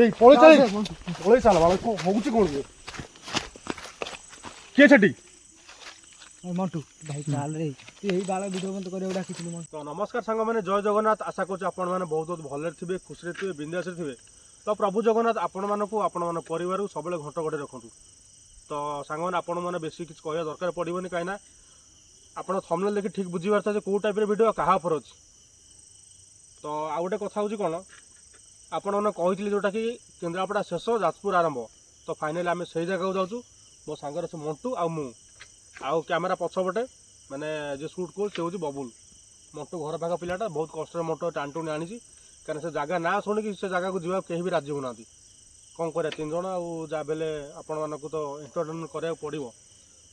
এই পড়ে চাল বাবা হচ্ছে কোন কে সেটি মন্টু ভাই চাল রে তুই এই বাଳ ভিডিও বন্ধ করে ডাকিছিলু মন্টু। তো নমস্କାର সাଙ୍ଗମାନେ ଜୟ ଜଗନ୍ନାଥ। ଆଶା କରୁଛି ଆପଣମାନେ ବହୁତ ବହୁତ ଭଲରେ ଥିବେ, ଖୁସିରେ ଥିବେ, ବିନ୍ଦାସରେ ଥିବେ। ତ ପ୍ରଭୁ ଜଗନ୍ନାଥ ଆପଣମାନଙ୍କୁ ଆପଣମାନଙ୍କ ପରିବାରକୁ ସବୁବେଳେ ଘଣ୍ଟ ଘୋଡ଼େଇ ରଖନ୍ତୁ। ତ ସାଙ୍ଗମାନେ ଆପଣମାନେ ବେଶୀ କିଛି କହିବା ଦରକାର ପଡ଼ିବନି, କାହିଁକିନା ଆପଣ ଥମ୍ବନେଲ୍ ଦେଖି ଠିକ୍ ବୁଝିପାରୁଥିବେ ଯେ କେଉଁ ଟାଇପ୍ର ଭିଡ଼ିଓ କାହା ଉପରେ ଅଛି। ତ ଆଉ ଗୋଟେ କଥା ହେଉଛି କ'ଣ, ଆପଣମାନେ କହିଥିଲେ ଯେଉଁଟାକି କେନ୍ଦ୍ରାପଡ଼ା ଶେଷ ଯାଜପୁର ଆରମ୍ଭ। ତ ଫାଇନାଲି ଆମେ ସେଇ ଜାଗାକୁ ଯାଉଛୁ। ମୋ ସାଙ୍ଗରେ ଅଛି ମଣ୍ଟୁ ଆଉ ମୁଁ, ଆଉ କ୍ୟାମେରା ପଛପଟେ ମାନେ ଯେ ସୁଟ୍ କରୁଛି ସେ ହେଉଛି ବବୁଲ। ମଣ୍ଟୁ ଘର ପାଖ ପିଲାଟା, ବହୁତ କଷ୍ଟରେ ମଣ୍ଟୁ ଟାଣିଟୁଣି ଆଣିଛି, କାରଣ ସେ ଜାଗା ନାଁ ଶୁଣିକି ସେ ଜାଗାକୁ ଯିବାକୁ କେହି ବି ରାଜି ହେଉନାହାନ୍ତି। କ'ଣ କରିବା, 3 ଜଣ ଆଉ ଯାହା ବେଲେ ଆପଣମାନଙ୍କୁ ତ ଏଣ୍ଟରଟେନମେଣ୍ଟ କରିବାକୁ ପଡ଼ିବ।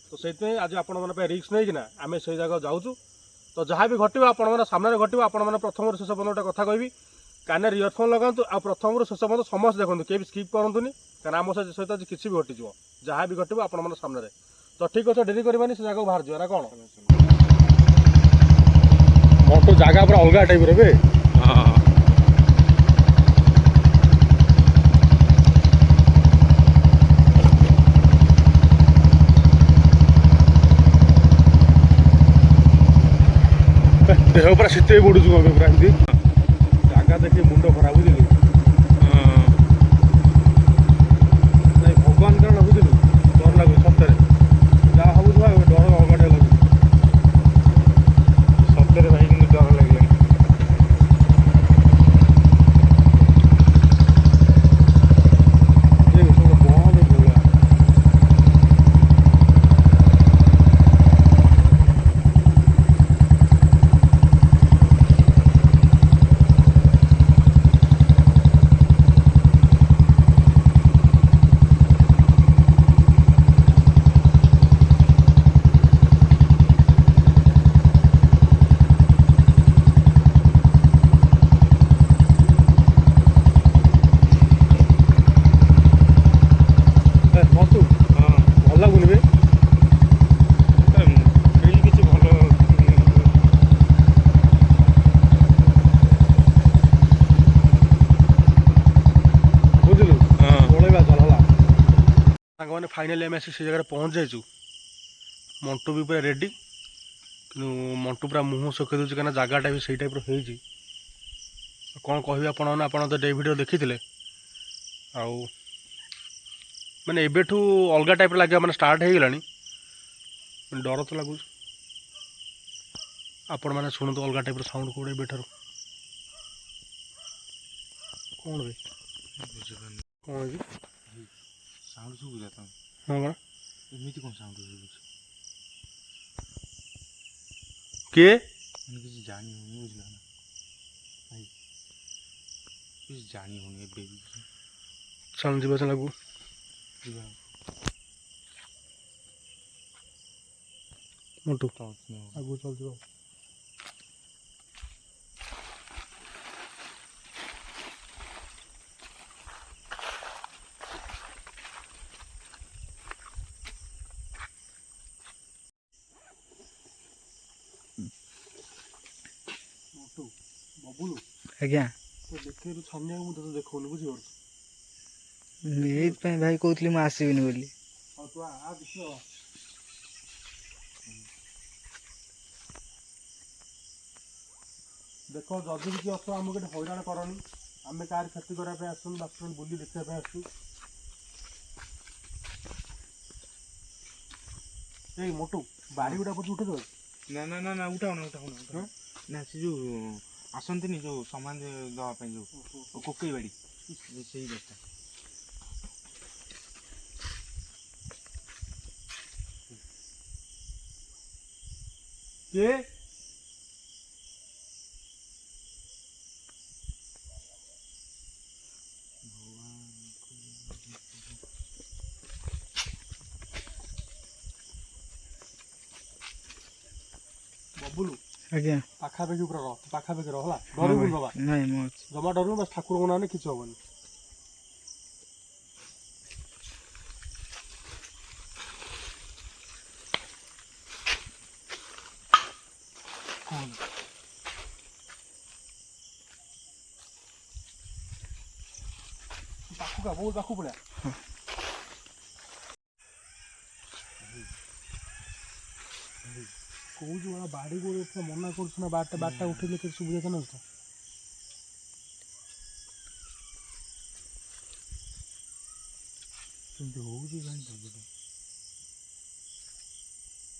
ତ ସେଇଥିପାଇଁ ଆଜି ଆପଣମାନଙ୍କ ପାଇଁ ରିସ୍କ ନେଇକିନା ଆମେ ସେଇ ଜାଗାକୁ ଯାଉଛୁ। ତ ଯାହା ବି ଘଟିବ ଆପଣମାନଙ୍କ ସାମ୍ନାରେ ଘଟିବ। ଆପଣମାନେ ପ୍ରଥମରୁ ଶେଷ ପର୍ଯ୍ୟନ୍ତ ଗୋଟେ କଥା କହିବି, କାନରେ ଇୟରଫୋନ୍ ଲଗାନ୍ତୁ ଆଉ ପ୍ରଥମରୁ ଶେଷ ପର୍ଯ୍ୟନ୍ତ ସମସ୍ତେ ଦେଖନ୍ତୁ, କେହି ବି ସ୍କିପ୍ କରନ୍ତୁନି, କାରଣ ଆମ ସହିତ ଆଜି କିଛି ବି ଘଟିଯିବ। ଯାହା ବି ଘଟିବ ଆପଣମାନଙ୍କ ସାମ୍ନାରେ। ତ ଠିକ୍ ଅଛି, ଡେରି କରିବାନି, ସେ ଜାଗାକୁ ବାହାରି ଯିବା ନା କ'ଣ? ମଣ୍ଟୁ ଜାଗା ପୁରା ଅଲଗା ଟାଇପ୍ର ଏବେ। ଦେହ ପୁରା ଶୀତେଇ ପଡ଼ୁଛୁ ଏବେ ପୁରା ଏମିତି ଜାଗା ଦେଖି ମୁଣ୍ଡ ଖରାପ, ବୁଝିଲୁ? ନାଇଁ ଭଗବାନ କାରଣ ବୁଝିଲୁ, ଡର ଲାଗୁଛି ସତରେ। ଯାହା ଭାବୁଛୁ ଭାଇ ଡର ଅଗାଡ଼ିଆ ଲାଗୁଛି ସତରେ ଭାଇ, କିନ୍ତୁ ଡର ଲାଗିଲାଣି। ଭଲ ଲାଗୁନି ବେ, କିଛି ଭଲ ବୁଝିଲୁ? ପଳେଇବା ଚାଲ ହେଲା ସାଙ୍ଗମାନେ। ଫାଇନାଲି ଆମେ ଆସି ସେ ଜାଗାରେ ପହଞ୍ଚି ଯାଇଛୁ। ମଣ୍ଟୁ ବି ପୁରା ରେଡ଼ି, କିନ୍ତୁ ମଣ୍ଟୁ ପୁରା ମୁହଁ ଶୁଖେଇ ଦେଉଛି, କାହିଁକିନା ଜାଗାଟା ବି ସେଇ ଟାଇପ୍ର ହେଇଛି। କ'ଣ କହିବି ଆପଣମାନେ, ଆପଣ ତ ଡେ ଭିଡ଼ିଓ ଦେଖିଥିଲେ। ଆଉ ମାନେ ଏବେଠୁ ଅଲଗା ଟାଇପ୍ର ଲାଗିବା ମାନେ ଷ୍ଟାର୍ଟ ହେଇଗଲାଣି, ଡର ତ ଲାଗୁଛି। ଆପଣମାନେ ଶୁଣନ୍ତୁ ଅଲଗା ଟାଇପ୍ର ସାଉଣ୍ଡ କେଉଁଟା ଏବେଠାରୁ। କ'ଣ ବେ ବୁଝିପାରୁନି କ'ଣ ହେଇଛି? ସାଉଣ୍ଡ ଶୁଭୁଛି ତ? ହଁ ପରା, ଏମିତି କ'ଣ ସାଉଣ୍ଡ ଶୁଭୁଛି? କିଏ ମାନେ କିଛି ଜାଣି ହେଉନି, ବୁଝିଲ ନା ଭାଇ, କିଛି ଜାଣି ହେଉନି ଏବେ ବି। ଚାଲ ଯିବା, ଚାଲ ଆଗକୁ ଯିବା। ମଣ୍ଟୁ ଆଗକୁ ଚାଲ ଯିବା। ମଣ୍ଟୁ ବବୁଲୁ ଆଜ୍ଞା, ତ ଦେଖେଇଲୁ ଛାନିଆକୁ, ମୁଁ ତତେ ଦେଖଉନି, ବୁଝିପାରୁଛୁ? ଏଇଥିପାଇଁ ଭାଇ କହୁଥିଲି ମୁଁ ଆସିବିନି ବୋଲି। ଆଉ ତୁ ଦେଖିବ ଦେଖ, ଯଦି ବି କିଏ ଅଛ ଆମକୁ ଏଠି ହଇରାଣ କରନି। ଆମେ କାହାର କ୍ଷତି କରିବା ପାଇଁ ଆସୁନୁ, ବାସ ବୁଲି ଦେଖିବା ପାଇଁ ଆସୁଛୁ। ଏଇ ମୋଟୁ ବାଡ଼ି ଗୁଡ଼ା ବୁଝି ଉଠେଇ ଦେବ? ନା ନା ନା ନା, ଉଠାଉନା ଉଠାଉନା ଉଠାଉନା। ନା ସେ ଯେଉଁ ଆସନ୍ତିନି ଯେଉଁ ସମାନ ଦେବା ପାଇଁ ଯେଉଁ କୋକେଇ ବାଡ଼ି, ସେଇ କଥା। କିଏ ବବୁଲୁ? ଆଜ୍ଞା, ପାଖାପାଖି ପୁରା ରହ, ପାଖାପାଖି ରହ ହେଲା, ଡରିବୁନି ବାବା, ନାଇଁ ମୁଁ ଅଛି। ଜମା ଡରିବୁ ବାସ୍, ଠାକୁରଙ୍କ ନାଁରେ କିଛି ହବନି। ପାଖକୁ ଆ ବହୁତ ପାଖକୁ ପଳା। କହୁଛୁ ବାଡ଼ି ଗୋଡ଼ ମନା କରୁଛୁ ନା ବାରଟା ଉଠେଇଲେ କିଛି ସୁବିଧା ତ ନୁହେଁ ତ। କେମିତି ହଉଛି ଜାଣିଛ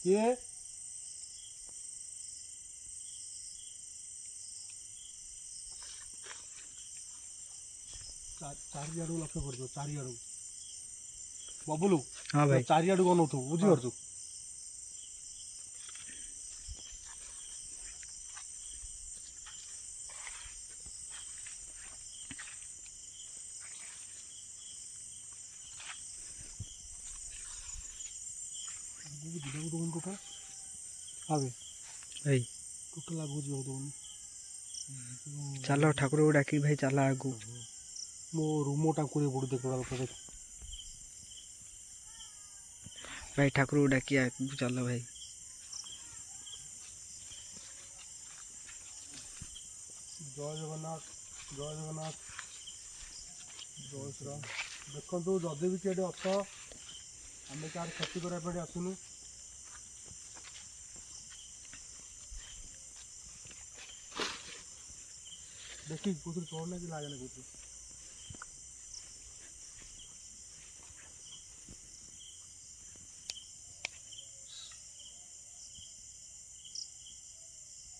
କିଏ ଚାରିଆଡ଼କୁ ଲକ୍ଷ୍ୟ କରିଥିବ ଚାରିଆଡ଼କୁ ବବୁଲୁ ହଁ ଭାଇ ଚାରିଆଡ଼କୁ ଅନଉଥିବୁ ବୁଝିପାରୁଛୁ। ଯିବାକୁ ଦଉନି ଟୋଟାଲ ଆବେ ଭାଇ ଟୋଟାଲ ଆଗକୁ ଯିବାକୁ ଦଉନି। ଚାଲ ଠାକୁରକୁ ଡାକି ଭାଇ ଚାଲ ଆଗକୁ। ମୋ ରୁମ ଟାଙ୍କୁରି ପଡ଼ୁଛି ଟୋଟାଲ। ଭାଇ ଠାକୁରକୁ ଡାକି ଆଗକୁ ଚାଲ ଭାଇ। ଜୟ ଜଗନ୍ନାଥ ଜୟ ଜଗନ୍ନାଥ ଜୟ ଶ୍ରୀରାମ। ଦେଖନ୍ତୁ ଯଦି ବି କିଏ ଅଛ ଆମେ କାହାର କ୍ଷତି କରିବା ପାଇଁ ଆସୁନୁ। ଦେଖି କୋଉଥିରେ ଚଢ଼ ନା କି ଲାଗେନା କୋଉଥିରେ।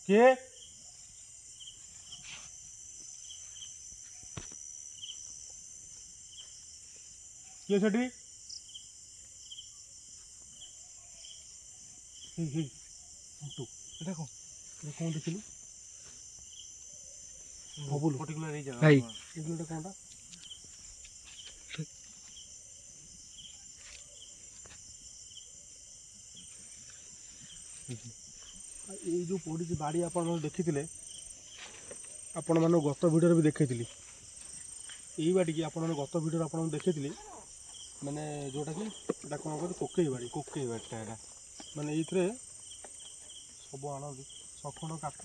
କିଏ କିଏ ସେଠି ଏଟା କଣ କଣ ଦେଖିଲୁ ବବୁଲୁ ପର୍ଟିକୁଲାର ଏଇ ଜାଗା ଭାଇ। ଏଗୁলোଟା କଣଟା ଏଇ ଯେଉଁ ପଡ଼ିଛି ବାଡ଼ି ଆପଣ ଦେଖିଥିଲେ ଆପଣମାନଙ୍କୁ ଗତ ଭିଡ଼ିଓରେ ବି ଦେଖେଇଥିଲି। ଏଇ ବାଡ଼ିକି ଆପଣମାନେ ଗତ ଭିଡ଼ିଓରେ ଆପଣଙ୍କୁ ଦେଖେଇଥିଲି ମାନେ ଯେଉଁଟାକି ଏଇଟା କ'ଣ କହିଲେ କୋକେଇ ବାଡ଼ିଟା ଏଇଟା ମାନେ ଏଇଥିରେ ସବୁ ଆଣନ୍ତି ସଖଣ୍ଡ କାଠ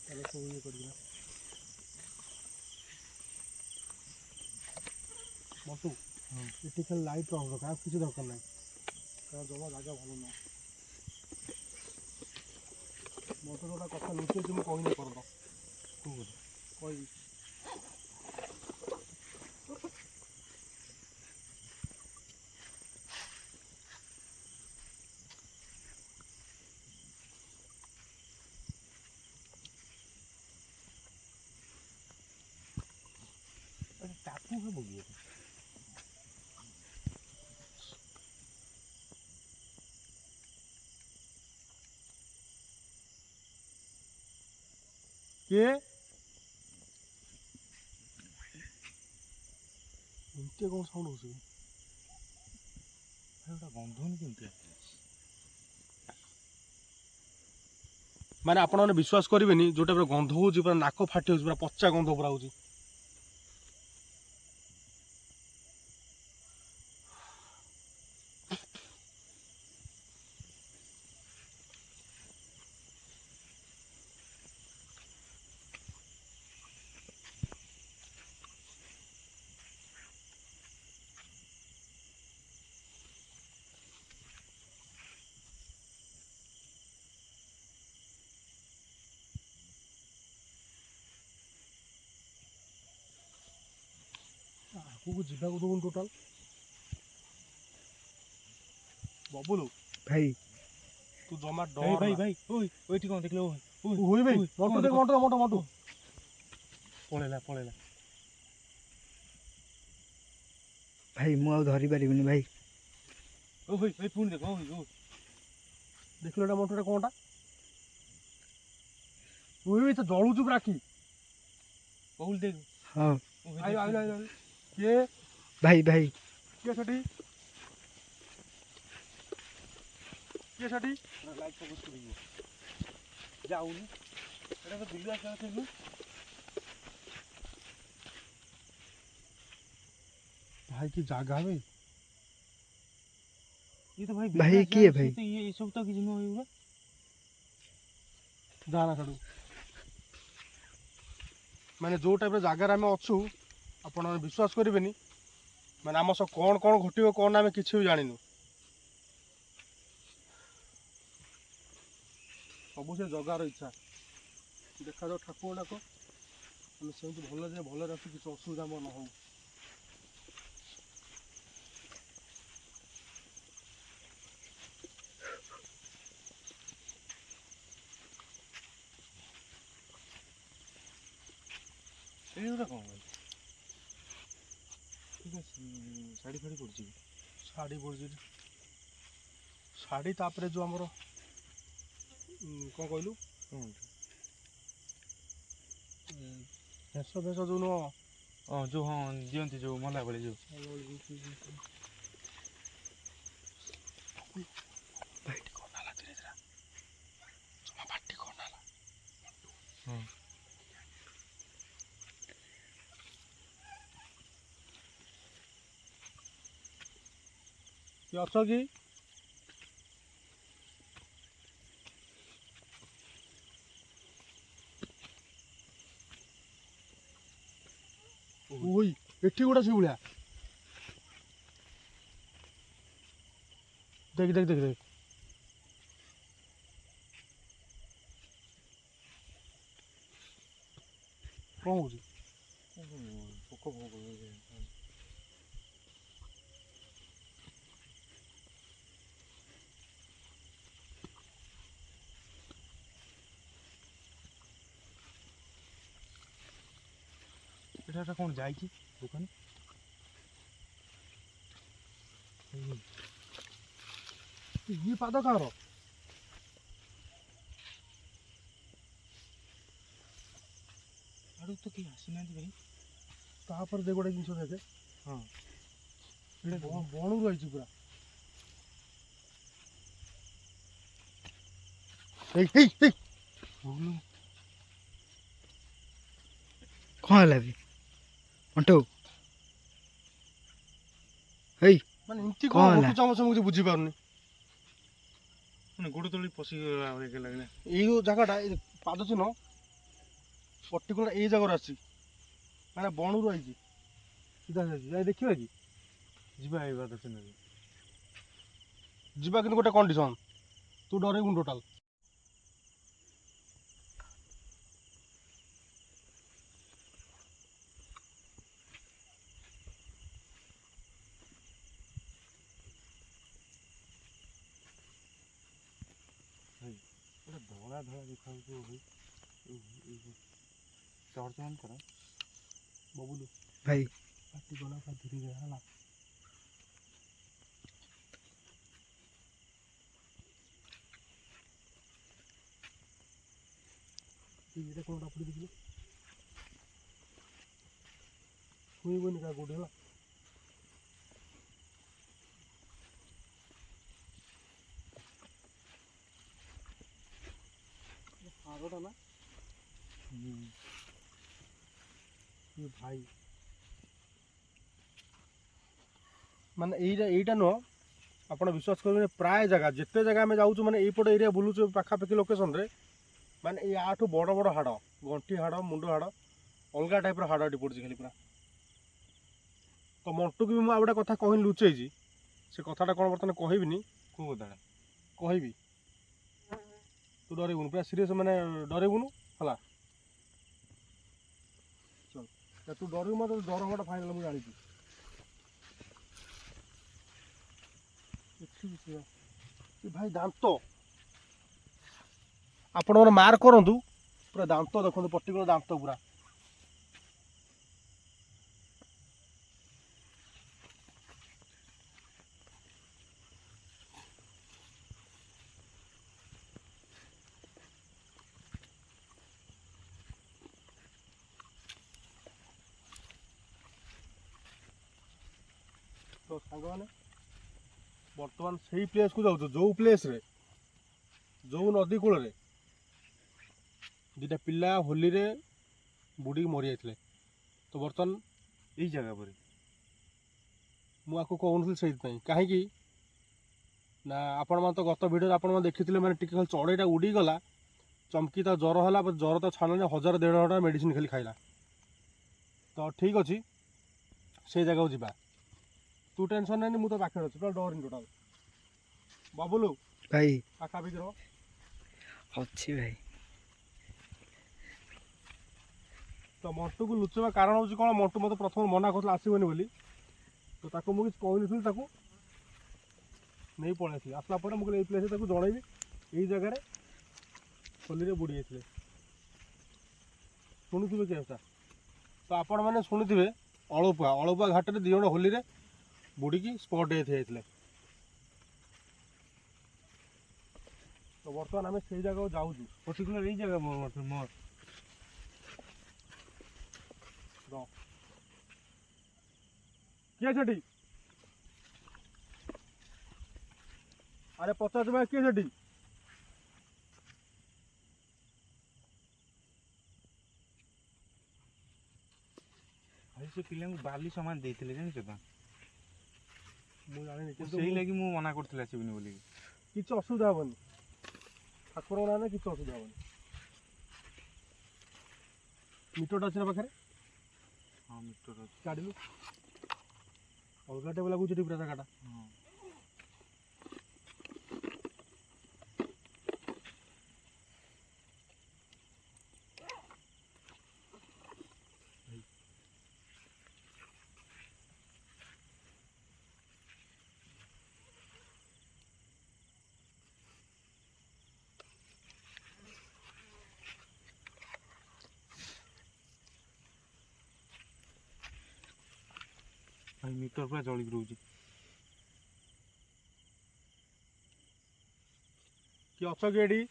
ତାହେଲେ ସବୁ ଇଏ କରିକିନା। ମଟୁ ଏଠି ଖାଲି ଲାଇଟ୍ ଅନ୍ ରଖ ଆଉ କିଛି ଦରକାର ନାହିଁ କାରଣ ଜମା ଜାଗା ଭଲ ନୁହଁ। ମୋତେ ଗୋଟେ କଥା ଲୁଚେଇଛି ମୁଁ କହିନି କରଦ କହିବି। ଟାପୁ ହବ କି କିଏ ଏମିତି କ'ଣ ସାଉଣ୍ଡ ହେଉଛି ଗୋଟା ଗନ୍ଧ ହଉନି କେମିତି ମାନେ ଆପଣମାନେ ବିଶ୍ୱାସ କରିବେନି ଯେଉଁଟା ପୁରା ଗନ୍ଧ ହେଉଛି ପୁରା ନାକ ଫାଟି ହେଉଛି ପୁରା ପଚା ଗନ୍ଧ ପୁରା ହେଉଛି। ଆଗକୁ ଯିବାକୁ ଦେବୁନି ଟୋଟାଲ ବବୁଲୁ ଭାଇ ତୁ ଜମା ଭାଇ ଡର ଭାଇ ଭାଇ ଓଇ ଓଇଠି କ'ଣ ଦେଖିଲ ହୁଇ ଭାଇ ମଟୁ ଦେଖ ମଟୁ ପଳେଇଲା ଭାଇ ମୁଁ ଆଉ ଧରି ପାରିବିନି ଭାଇ। ଓ ଭାଇ ଭାଇ ପୁଣି ଦେଖ ଦେଖିଲ ଏଟା ମଟୁଟା କ'ଣଟା ହୁଇ ତ ଜଳୁଛୁ ପୁରା ଆଖି କହୁଲ ଦେଖ ହଁ ଆଇଲା କିଏ ଭାଇ ଭାଇ କିଏ ସେଠି ଲାଇଟ୍ ଫୋକସ୍ କରିବ ଯାଉନି ଏଟା ତ ବିଲୁ ଆସିଲା ଥିଲୁ ଭାଇ କି ଜାଗା ବେ ये तो भाई भाई की है भाई? ये सब तो किसी में होगा जाना छाड़ू माने जो टाइप रे जागार आमे अछु ଆପଣମାନେ ବିଶ୍ୱାସ କରିବେନି ମାନେ ଆମ ସହ କ'ଣ କ'ଣ ଘଟିବ କ'ଣ ଆମେ କିଛି ବି ଜାଣିନୁ। ସବୁ ସେ ଜଗାର ଇଚ୍ଛା। ଦେଖାଯାଉ ଠାକୁର ଡାକ ଆମେ ସେମିତି ଭଲରେ ଆସୁ କିଛି ଅସୁବିଧା ଆମର ନ ହଉ। ଏଇଗୁଡ଼ା କ'ଣ ଭାଇ? ଶାଢ଼ୀ ଫାଡ଼ି ପଡ଼ିଛି କି? ଶାଢ଼ୀ ପଡ଼ିଛି ଶାଢ଼ୀ ତାପରେ ଯେଉଁ ଆମର କ'ଣ କହିଲୁ ଭେଷ ଯେଉଁ ନୁହଁ ଯେଉଁ ହଁ ଦିଅନ୍ତି ଯେଉଁ ମଲା ବେଳେ ଯେଉଁ ହଁ କିଏ ଅଛ କି? ଓଇ ଏଠି ଗୋଟେ ସେଇଭଳିଆ ଦେଖ ଦେଖ ଦେଖ ଦେଖ କ'ଣ ହଉଛି? ପୋକ ଫୋକ এটা କ'ଣ ଯାଇଛି ଦୋକାନ? ଇଏ ପାଦ କାହାର? ଆଡ଼ୁ ତ କେହି ଆସିନାହାନ୍ତି ଭାଇ। ତାପରେ ଦେଖ ଗୋଟେ ଜିନିଷ ଦେଖେ। ହଁ ଏଇଟା ବଣରୁ ରହିଛି ପୁରା। କ'ଣ ହେଲା ବି ଅଣ୍ଟୁ? ହେଇ ମାନେ ଏମିତି କ'ଣ କ'ଣ ହେଲା? ଘଟୁଛି ଆମ ସବୁ କିଛି ବୁଝିପାରୁନି। ମାନେ ଗୋଡ଼ ତଳି ପଶିଗଲା ଭଳିଆ ଲାଗିଲା। ଏଇ ଯେଉଁ ଜାଗାଟା ଏଇ ପାଦ ଚିହ୍ନ ପର୍ଟିକୁଲାର ଏଇ ଜାଗାରୁ ଆସିଛି ମାନେ ବଣରୁ ରହିଛି ସିଧା ଯାଇ ଦେଖିବା କି? ଯିବା ଏଇ ବାଦ ଚିହ୍ନରେ ଯିବା କିନ୍ତୁ ଗୋଟେ କଣ୍ଡିସନ୍ ତୁ ଡରେଇବୁନି ଟୋଟାଲ। ଗୋଟେ ଧଳା ଧଳା ଦେଖାଯାଉଛି ଭାଇ। ଟର୍ଚ୍ଚ ଅନ୍ କର ବବୁଲୁ ଭାଇ ପାଟି ଗଲା ଧୀରେ ଧୀରେ ହେଲା। ଏଇଟା କ'ଣଟା ପଡ଼ି ଦେଖିଲୁ ଶୁଣିବନି କାହା କୋଉଠି ହେଲା। ପାଗଟା ନା ଭାଇ ମାନେ ଏଇଟା ନୁହଁ ଆପଣ ବିଶ୍ୱାସ କରିବେନି ପ୍ରାୟ ଜାଗା ଯେତେ ଜାଗା ଆମେ ଯାଉଛୁ ମାନେ ଏଇପଟ ଏରିଆ ବୁଲୁଛୁ ପାଖାପାଖି ଲୋକେସନରେ ମାନେ ଏଇ ଆଠୁ ବଡ଼ ବଡ଼ ହାଡ଼ ଗଣ୍ଠି ହାଡ଼ ମୁଣ୍ଡ ହାଡ଼ ଅଲଗା ଟାଇପ୍ର ହାଡ଼ ଏଠି ପଡ଼ୁଛି ଖାଲି ପୁରା। ତ ମଣ୍ଟୁକୁ ବି ମୁଁ ଆଉ ଗୋଟେ କଥା କହିନି ଲୁଚେଇଛି ସେ କଥାଟା କ'ଣ ବର୍ତ୍ତମାନ କହିବିନି। କେଉଁ କଥାଟା କହିବି ତୁ ଡରେଇବୁନୁ ପୁରା ସିରିୟସ୍ ମାନେ ଡରେଇବୁନୁ ହେଲା। ଚଲ ତୁ ଡରିବୁ ମତେ ଡର ହବାଟା ଫାଇନାଲ ମୁଁ ଜାଣିଛି। ଭାଇ ଦାନ୍ତ ଆପଣମାନେ ମାର୍କ କରନ୍ତୁ ପୁରା ଦାନ୍ତ ଦେଖନ୍ତୁ ପର୍ଟିକୁଲାର ଦାନ୍ତ ପୁରା। ତ ସାଙ୍ଗମାନେ ବର୍ତ୍ତମାନ ସେଇ ପ୍ଲେସ୍କୁ ଯାଉଛୁ ଯେଉଁ ପ୍ଲେସ୍ରେ ଯେଉଁ ନଦୀ କୂଳରେ ଦୁଇଟା ପିଲା ହୋଲିରେ ବୁଡ଼ିକି ମରିଯାଇଥିଲେ। ତ ବର୍ତ୍ତମାନ ଏଇ ଜାଗା ପରେ ମୁଁ ଆକୁ କହୁନଥିଲି ସେଇଥିପାଇଁ କାହିଁକି ନା ଆପଣମାନେ ତ ଗତ ଭିଡ଼ିଓରେ ଆପଣମାନେ ଦେଖିଥିଲେ ମାନେ ଟିକେ ଖାଲି ଚଢ଼େଇଟା ଉଡ଼ିଗଲା ଚମକି ତା ଜ୍ୱର ହେଲା ଜ୍ୱର ତ ଛାଡ଼ିଲାନି 1000-1500 ମେଡ଼ିସିନ ଖାଲି ଖାଇଲା। ତ ଠିକ୍ ଅଛି ସେ ଜାଗାକୁ ଯିବା। ତୁ ଟେନସନ୍ ନେନି, ମୁଁ ତ ପାଖରେ ଅଛି, ଟୋଟାଲ୍ ଡରିନି ଟୋଟାଲ୍। ବାବୁଲୁ ଭାଇ ପାଖାପାଖି ରହ। ଅଛି ଭାଇ। ତ ମଣ୍ଟୁକୁ ଲୁଚେଇବା କାରଣ ହେଉଛି କ'ଣ, ମଣ୍ଟୁ ମୋତେ ପ୍ରଥମେ ମନା କରୁଥିଲା ଆସିବନି ବୋଲି, ତ ତାକୁ ମୁଁ କିଛି କହିନଥିଲି, ତାକୁ ନେଇ ପଳେଇ ଆସିଲି। ଆସିଲା ପରେ ମୁଁ କହିଲି ଏଇ ପ୍ଲେସ୍ରେ ତାକୁ ଜଣେଇବି, ଏଇ ଜାଗାରେ ହୋଲିରେ ବୁଡ଼ି ଯାଇଥିଲେ। ଶୁଣିଥିବେ କେସ୍ଟା, ତ ଆପଣମାନେ ଶୁଣିଥିବେ ଅଳପୁଆ ଘାଟରେ 2 ଜଣ ହୋଲିରେ ବୁଡ଼ିକି ସ୍ପଟ୍ ଡେଥ୍ ହେଇଯାଇଥିଲେ। ତ ବର୍ତ୍ତମାନ ଆମେ ସେଇ ଜାଗାକୁ ଯାଉଛୁ। ପର୍ଟିକୁଲାର ଏଇ ଜାଗା ମୋର କିଏ ସେଠି? ଆରେ ପଚାଶ ଭାଇ କିଏ ସେଠି? ଭାଇ ସେ ପିଲାଙ୍କୁ ବାଲି ସମାନ ଦେଇଥିଲେ ଜାଣିଛ ତ? ମୁଁ ଜାଣିନି, କିନ୍ତୁ ସେଇ ଲାଗି ମୁଁ ମନା କରୁଥିଲି ଆସିବିନି ବୋଲି। କିଛି ଅସୁବିଧା ହେବନି, ଠାକୁରଙ୍କ ନାଁରେ କିଛି ଅସୁବିଧା ହେବନି। ମିଟରଟା ଅଛି ନା ପାଖରେ? ହଁ ମିଟର ଅଛି। କାଢ଼ିଲୁ, ଅଲଗା ଟାଇପ୍ ଲାଗୁଛି ଏଠି ପୁରା ଜାଗାଟା। ହଁ ଭାଇ ମିଟର ପୁରା ଜଳିକି ରହୁଛି। କି ଅଛ କି ଏଠି?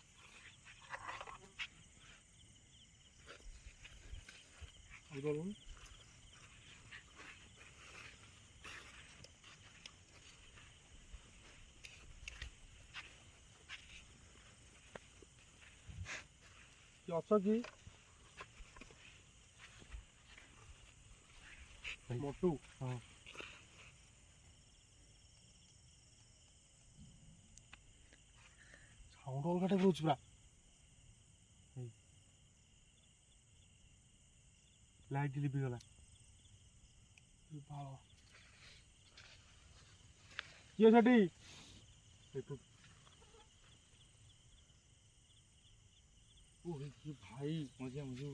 କି ଅଛ କି? ମୋଟୁ ହଁ ସାଉଣ୍ଡ ଅଲଗା ଟାଇପ୍ ରହୁଛି ପୁରା। ଲାଇଟ୍ ଲିଭିଗଲା। କିଏ ସେଠି? ଭାଇ ମଝିଆ ମଝି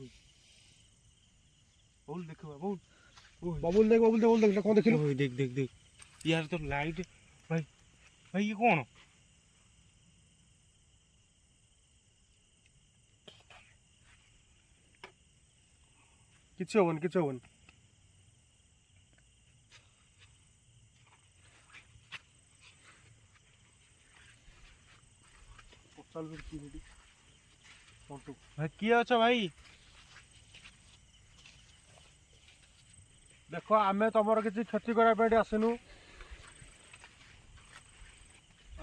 ବୋଲ ଦେଖିବା ବୋଲ। ବବୁଲ ଦେଖ, ବବୁଲ ଦେଖ, କଣ ଦେଖିଲୁ? देख देख देख यार तो लाइट भाई भाई ये कौन? କିଛି ହବନି, କିଛି ହବନି। भाई किए अछ भाई? देख आमे तुमर किसी क्षति करने आसनु,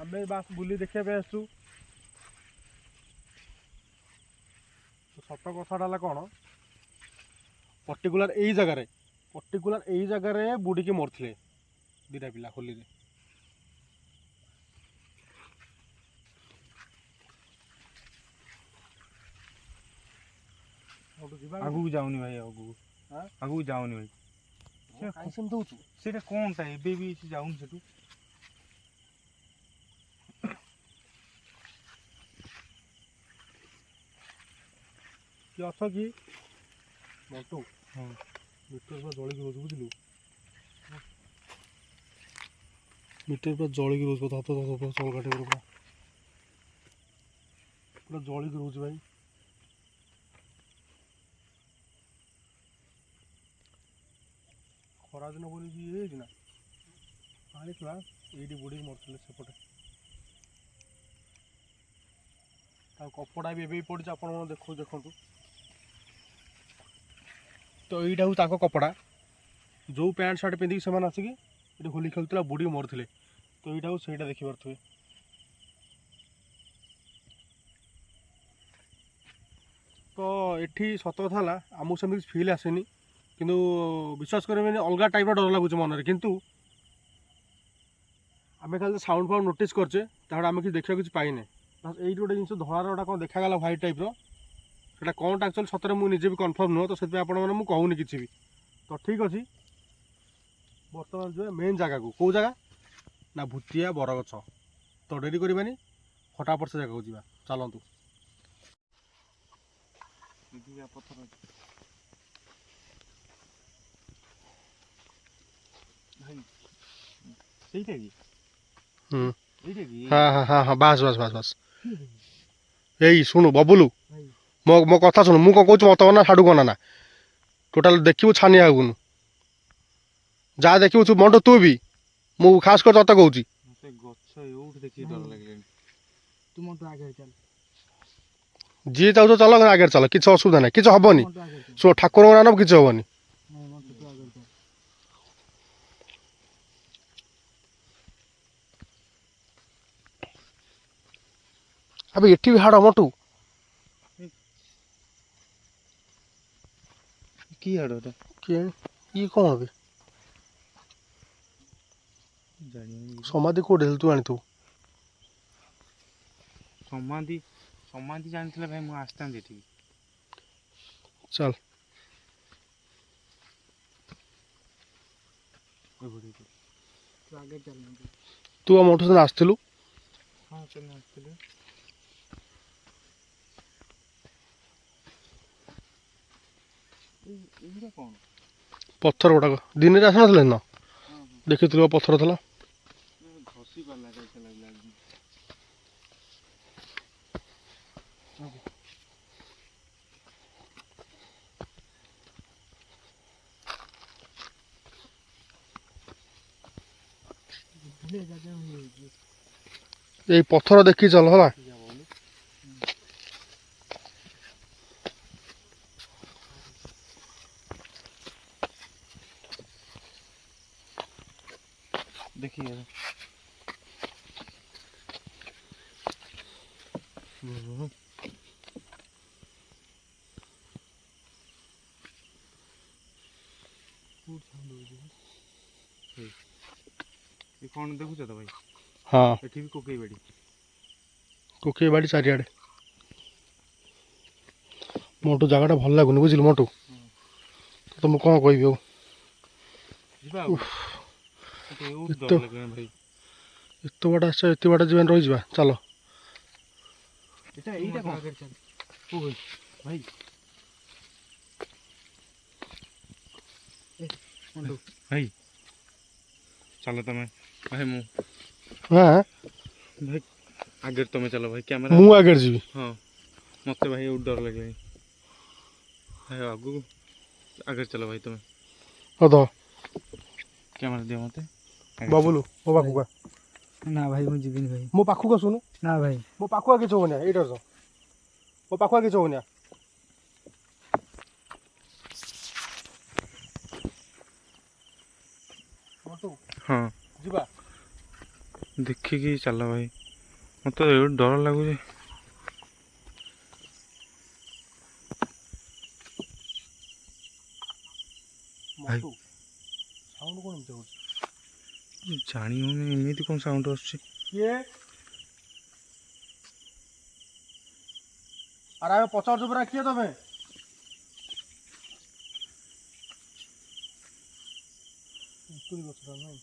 आमे बास बुली देखा आसु। सत कथा कौन, पर्टिकुलर यही जगार बुड़ी की मरते 2टा पिला होली रे। आगू जाऊनी भाई, आगू जाऊनी भाई। सेटा कौन टा एबे भी से जाऊन सेटू? कि अछ कि मोटू? हाँ मीटर पूरा जलिक रोज बुझलु, मीटर पूरा जलिक रोज धप धप धप चल काटे पूरा पूरा जलिक रोज भाई। खरा दिन बोली ये ना पानी था ये बुड़ी मरते सेपटे। कपड़ा भी एवं पड़ी आप देखो देखु। तो यहीटा हूँ कपड़ा जो पैंट सार्ट पिंधिक से आसिक ये होली खेलुला बुड़ी मरते। तो यहीटा हूँ से देखिपे। तो ये सत कथा आमको सेम फिल आसेनी, किंतु विश्वास करेंगे अलग टाइप डर लगुच मन। किंतु आम खाली साउंड फाउंड नोटिस करचे आम कि देखा कि पाइने। बस ये गोटे जिन धଳାର गोटा कौन देखागला व्हाइट टाइप रोटा कौन एक्चुअली सतरे मुझे भी कन्फर्म नुह। तो से कहूनी किसी भी। तो ठीक अच्छे ବର୍ତ୍ତମାନ ଯିବା ମେନ୍ ଜାଗାକୁ। କେଉଁ ଜାଗା ନା ଭୁତିଆ ବରଗଛ। ତ ଡେରି କରିବାନି, ଫଟାଫଟ ସେ ଜାଗାକୁ ଯିବା, ଚାଲନ୍ତୁ। ପଥର ଭାଇ ସେଇଟା କି? ଏଇଟା କି? ହଁ ହଁ ହଁ ହଁ ବାସ୍ ବାସ୍ ବାସ୍ ବାସ୍। ଏଇ ଶୁଣୁ ବବୁଲୁ, ମୋ କଥା ଶୁଣୁ, ମୁଁ କ'ଣ କହୁଛି ମତ ନା ସାଡ଼ୁ କନା ନା, ଟୋଟାଲ ଦେଖିବୁ ଛାନିଆ ହବୁନୁ। ଯାହା ଦେଖିବୁ ତୁ ମଣ୍ଟୁ, ତୁ ବି, ମୁଁ ଖାସ୍ କରି ତତେ କହୁଛି। ମତେ ଗଛ ଏଉଠୁ ଦେଖିକି ଡର ଲାଗିଲାଣି। ତୁ ମଣ୍ଟୁ ଆଗରେ ଚାଲ। ଯିଏ ଚାହୁଛ ଚାଲ, ଆଗରେ ଚାଲ, କିଛି ଅସୁବିଧା ନାହିଁ, କିଛି ହବନି। ମଣ୍ଟୁ ଆଗରେ ଚାଲ। ଶୁଣ ଠାକୁରଙ୍କ ନାମ କିଛି ହବନି। ନାଇଁ ମଣ୍ଟୁ ତୁ ଆଗରେ ଚାଲ। ଆବେ ଏଠି ବି ହାଡ଼ ମଣ୍ଟୁ। କି ହାଡ଼ ଏଟା? କିଏ ଇଏ କ'ଣ ବେ? ସମାଧି କୋଉଠି ତୁ ଆଣିଥିବୁ? ସମାଧି ସମାଧି ଜାଣିଥିଲେ ଭାଇ ମୁଁ ଆସିଥାନ୍ତି ଏଠିକି। ଚାଲ। ତୁ ଆଗରେ ଚାଲ ମଣ୍ଟୁ। ତୁ ଆମ ମଣ୍ଟୁ ସହିତ ଆସିଥିଲୁ। ହଁ ତମେ ଆସିଥିଲେ। ଏଇଟା କ'ଣ? ପଥର ଗୁଡ଼ାକ ଦିନରେ ଆସିନଥିଲେ ନା, ଦେଖିଥିଲୁ ପଥର ଥିଲା। ଘଷି ପାରିଲା କେତେ ଲାଗିଲା। ଏଇ ପଥର ଦେଖି ଚାଲ ହେଲା। ଦେଖିए कौन देखुच तो भाई? हाँ एठी भी कोकई बाड़ी। कोकई बाड़ी चारिआडे। मोटू जगह भल लगुनि बुझिलु मोटू। तो मु कौन कहबी अब? एत बाटा आस एत बाटा जीवन रही जा चलो। भाई भाई चलो तुम्हें भाई मु हाँ भाई आगे तुम्हें चलो भाई कैमरा मु आगे जी। हाँ मत भाई डर लगे भाई आगू आगे चलो भाई तुम्हें तो कैमरा दियो मत बाबुलु मो पाखु ना भाई मु जीविनी भाई मो पाखु सुनु ना भाई मो पाखु किछ होनी एइटर जो मो पाखु किछ होनी हाँ जीवा देखिकी चल भाई मत डर लगुच साउंड कोन होउछ जानी होनी एमिति कोन साउंड आछी ये अरे आमे पचार जुबरा किए तमे तुरी गछरा नै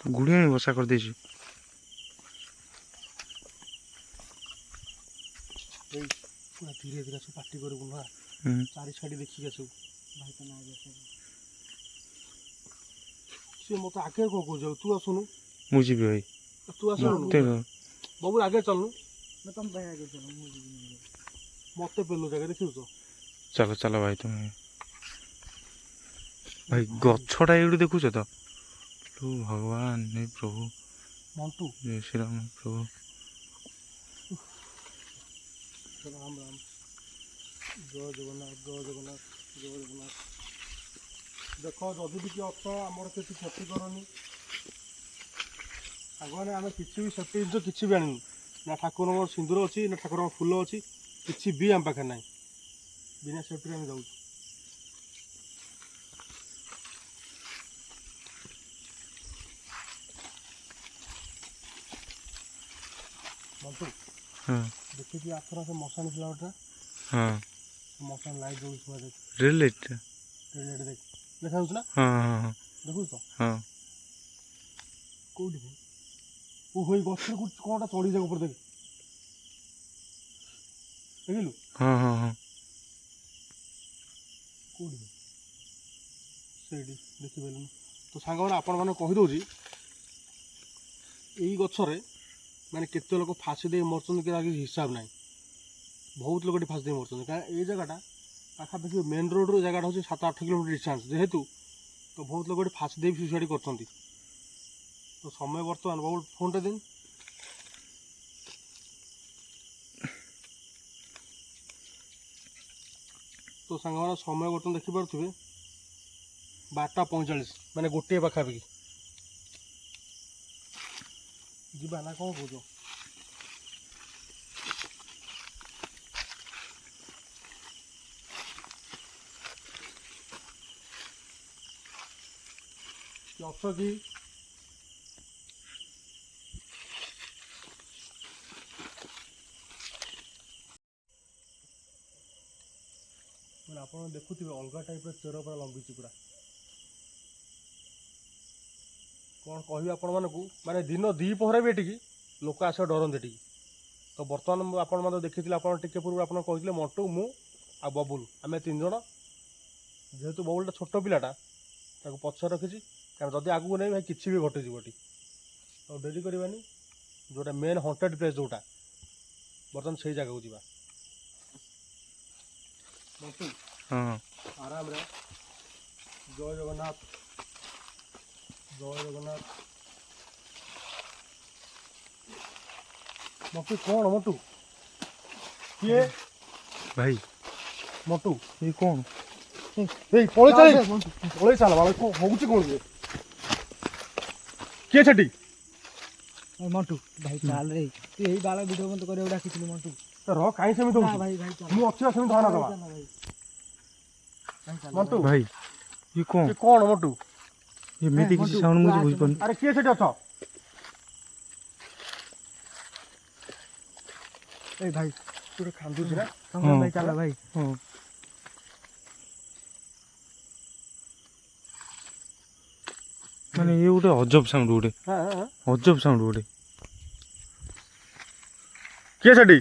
गुड़िया बसा कर देछि पूरा धीरे धीरे सब पार्टी करू ना चारि छाड़ी देखि के सब भाई तो ना से मत आगे को जाऊ तू आसुनु मुझे भी भाई तू आसुनु बाबू आगे चलनु मैं तुम भाई आगे चलो मु जीविनी मत पेलो जगह देखियो तो चलो चलो भाई तुम भाई गछटा एडू देखुछ तो तो भगवान हे प्रभु मंटू जय श्री राम प्रभु राम राम जय जगन्नाथ जय जगन्नाथ जय जगन्नाथ देख जदि भी अथ आमर किसी क्षति करनी आगे आम किसी भी सेफ्टी जिन किसी भी आनु ना ठाकुर सिंदूर अच्छी ना ठाकुर फूल अच्छी किसी भी आम पाखे ना बिना सेफ्टी आम जाऊँ ମଣ୍ଟୁ ହଁ ଦେଖିଛି ଆଥର ସେ ମଶାଣି ଥିଲା ଗୋଟେ ହଁ ମଶାଣି ଲାଇଟ୍ ଜଳୁଛି ଶୁଆ ଦେଖ ରିଲେଟ୍ ରେଡ୍ ଦେଖ ଦେଖାଯାଉଛି ନା ହଁ ହଁ ହଁ ଦେଖୁଛୁ ତ ହଁ କୋଉଠି ଓ ହୋଇ ଗଛରେ କ'ଣଟା ଚଢ଼ିଯାକ ଉପରେ ଦେଖ ଦେଖିଲୁ ହଁ ହଁ ହଁ କୋଉଠି ସେଇଠି ଦେଖିପାରିଲୁନି ତ ସାଙ୍ଗମାନେ ଆପଣମାନଙ୍କୁ କହିଦେଉଛି ଏଇ ଗଛରେ ମାନେ କେତେ ଲୋକ ଫାଶୀ ଦେଇ ମରୁଛନ୍ତି କି କିଛି ହିସାବ ନାହିଁ ବହୁତ ଲୋକ ଏଠି ଫାଶୀ ଦେଇ ମରୁଛନ୍ତି କାରଣ ଏଇ ଜାଗାଟା ପାଖାପାଖି ମେନ୍ ରୋଡ଼ରୁ ଏ ଜାଗାଟା ହେଉଛି 7-8 କିଲୋମିଟର ଡିଷ୍ଟାନ୍ସ ଯେହେତୁ ତ ବହୁତ ଲୋକ ଏଠି ଫାଶୀ ଦେଇ ସୁଇସାଇଡ଼ କରୁଛନ୍ତି ତ ସମୟ ବର୍ତ୍ତମାନ ବହୁତ ଫୋନ୍ଟେ ଦିନ ତ ସାଙ୍ଗମାନେ ସମୟ ବର୍ତ୍ତମାନ ଦେଖିପାରୁଥିବେ 12:45 ମାନେ ଗୋଟିଏ ପାଖାପାଖି ଯିବା ନା କ'ଣ କହୁଛ ଅଛ କି ମାନେ ଆପଣ ଦେଖୁଥିବେ ଅଲଗା ଟାଇପ୍ର ଚେର ପୁରା ଲମ୍ବିଛି ପୁରା କ'ଣ କହିବି ଆପଣମାନଙ୍କୁ ମାନେ ଦିନ ଦ୍ୱିପହରେ ବି ଏଠିକି ଲୋକ ଆସିବା ଡରନ୍ତି ଏଠିକି ତ ବର୍ତ୍ତମାନ ଆପଣ ମଧ୍ୟ ଦେଖିଥିଲେ ଆପଣ ଟିକେ ପୂର୍ବରୁ ଆପଣ କହିଥିଲେ ମଣ୍ଟୁ ମୁଁ ଆଉ ବବୁଲ ଆମେ 3 ଜଣ ଯେହେତୁ ବବୁଲଟା ଛୋଟ ପିଲାଟା ତାକୁ ପଛରେ ରଖିଛି କାରଣ ଯଦି ଆଗକୁ ନେଇ ଭାଇ କିଛି ବି ଘଟିଯିବ ଏଠି ତ ଡେରି କରିବାନି ଯେଉଁଟା ମେନ୍ ହଣ୍ଟେଡ଼ ପ୍ଲେସ୍ ଯେଉଁଟା ବର୍ତ୍ତମାନ ସେଇ ଜାଗାକୁ ଯିବା ମଣ୍ଟୁ ହଁ ଆରାମରେ ଜୟ ଜଗନ୍ନାଥ ଜୟ ଜଗନ୍ନାଥ ମଣ୍ଟୁ କ'ଣ ମଣ୍ଟୁ କିଏ ଭାଇ ମଣ୍ଟୁ ଏଇ କ'ଣ ଏଇ ପଳେଇ ଚାଲ ବାଳ କ'ଣ ହଉଛି କ'ଣ କିଏ ସେଠି ମଣ୍ଟୁ ଭାଇ ଚାଲ ରେ ତୁ ଏଇ ବାଳ ଭିଡ଼ିଓ ବନ୍ଦ କରିବାକୁ ଡାକିଥିଲୁ ମଣ୍ଟୁ ରହ କାହିଁ ସେମିତି ନା ହଉଛି ଭାଇ ଭାଇ ଚାଲ ମୁଁ ଅଛି ନା ସେମିତି ଧନା ଦେବା ଚାଲ ଭାଇ ମଣ୍ଟୁ ଭାଇ ଇଏ କ'ଣ ଏ କ'ଣ ମଣ୍ଟୁ ଏମିତି କିଛି ମଣ୍ଟୁ, ସାଉଣ୍ଡ ମୁଁ ତୁ ଆସେ ବୁଝିପାରୁନି ଆରେ କିଏ ସେଠି ଅଛ ଏଇ ଭାଇ ତୁ ଗୋଟେ ଖାନ୍ଦୁଛି ନା ଶଙ୍କର ଭାଇ ଚାଲ ଭାଇ ହଁ ମାନେ ଇଏ ଗୋଟେ ଅଜବ ସାଉଣ୍ଡ ଗୋଟେ ଅଜବ ସାଉଣ୍ଡ ଗୋଟେ କିଏ ସେଠି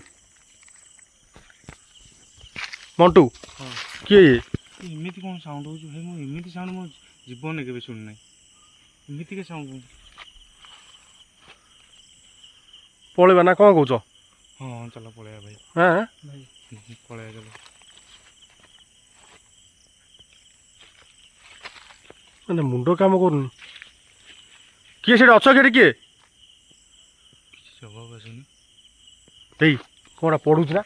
ମଣ୍ଟୁ କିଏ ଇଏ ଏମିତି କ'ଣ ସାଉଣ୍ଡ ହେଉଛି ଭାଇ ମୁଁ ଏମିତି ସାଉଣ୍ଡ ମୋ ଜୀବନରେ କେବେ ଶୁଣି ନାହିଁ ଏମିତିକା ସାଉଣ୍ଡ ପଳେଇବା ନା କ'ଣ କହୁଛ ହଁ ଚାଲ ପଳେଇବା ଭାଇ ଭାଇ ପଳେଇବା ଚାଲ ମାନେ ମୁଣ୍ଡ କାମ କରୁନି କିଏ ସେଠି ଅଛ ସେଠି କିଏ କିଛି ଜବାବ ଆସୁନି ଏଇ କ'ଣଟା ପଢ଼ୁଛି ନା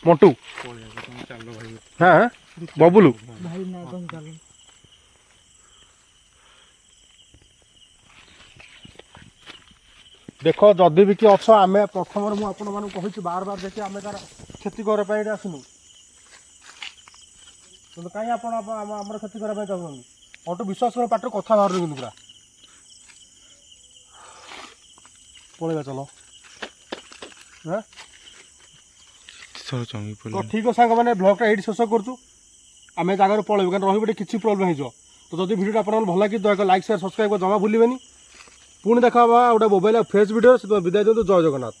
ମଣ୍ଟୁ ପଳେଇବା ତମେ ଚାଲ ଭାଇ ବବୁଲୁ ଭାଇ ନା ତମେ ଚାଲ ଦେଖ ଯଦି ବି କିଏ ଅଛ ଆମେ ପ୍ରଥମରୁ ମୁଁ ଆପଣମାନଙ୍କୁ କହିଛି ବାର ଦେଖି ଆମେ ତାର କ୍ଷତି କରିବା ପାଇଁ ଏଠି ଆସିନୁ କିନ୍ତୁ କାହିଁ ଆପଣ ଆମର କ୍ଷତି କରିବା ପାଇଁ ଚାହୁଁଛନ୍ତି ଅଟୁ ବିଶ୍ୱାସ କର ପାଟିରୁ କଥା ବାହାରୁନି କିନ୍ତୁ ପୁରା ପଳେଇବା ଚାଲ ଚମକି ତ ପଡ଼ିଲା ଠିକ୍ ଅଛି ସାଙ୍ଗମାନେ ବ୍ଲଗ୍ଟା ଏଇଠି ଶେଷ କରୁଛୁ ଆମେ ଜାଗାରୁ ପଳେଇବୁ କାରଣ ରହିବୁ ଏଠି କିଛି ପ୍ରୋବ୍ଲେମ୍ ହେଇଯିବ ତ ଯଦି ଭିଡ଼ିଓଟା ଆପଣଙ୍କୁ ଭଲ ଲାଗି ଦୟାକରି ଲାଇକ୍ ସେୟାର ସବସ୍କ୍ରାଇବ୍ ଜମା ଭୁଲିବେନି ପୁଣି ଦେଖା ହେବା ଗୋଟେ ମୋବାଇଲ୍ ଆଉ ଫ୍ରେଶ୍ ଭିଡ଼ିଓ ବିଦାୟ ଦିଅନ୍ତୁ ଜୟ ଜଗନ୍ନାଥ।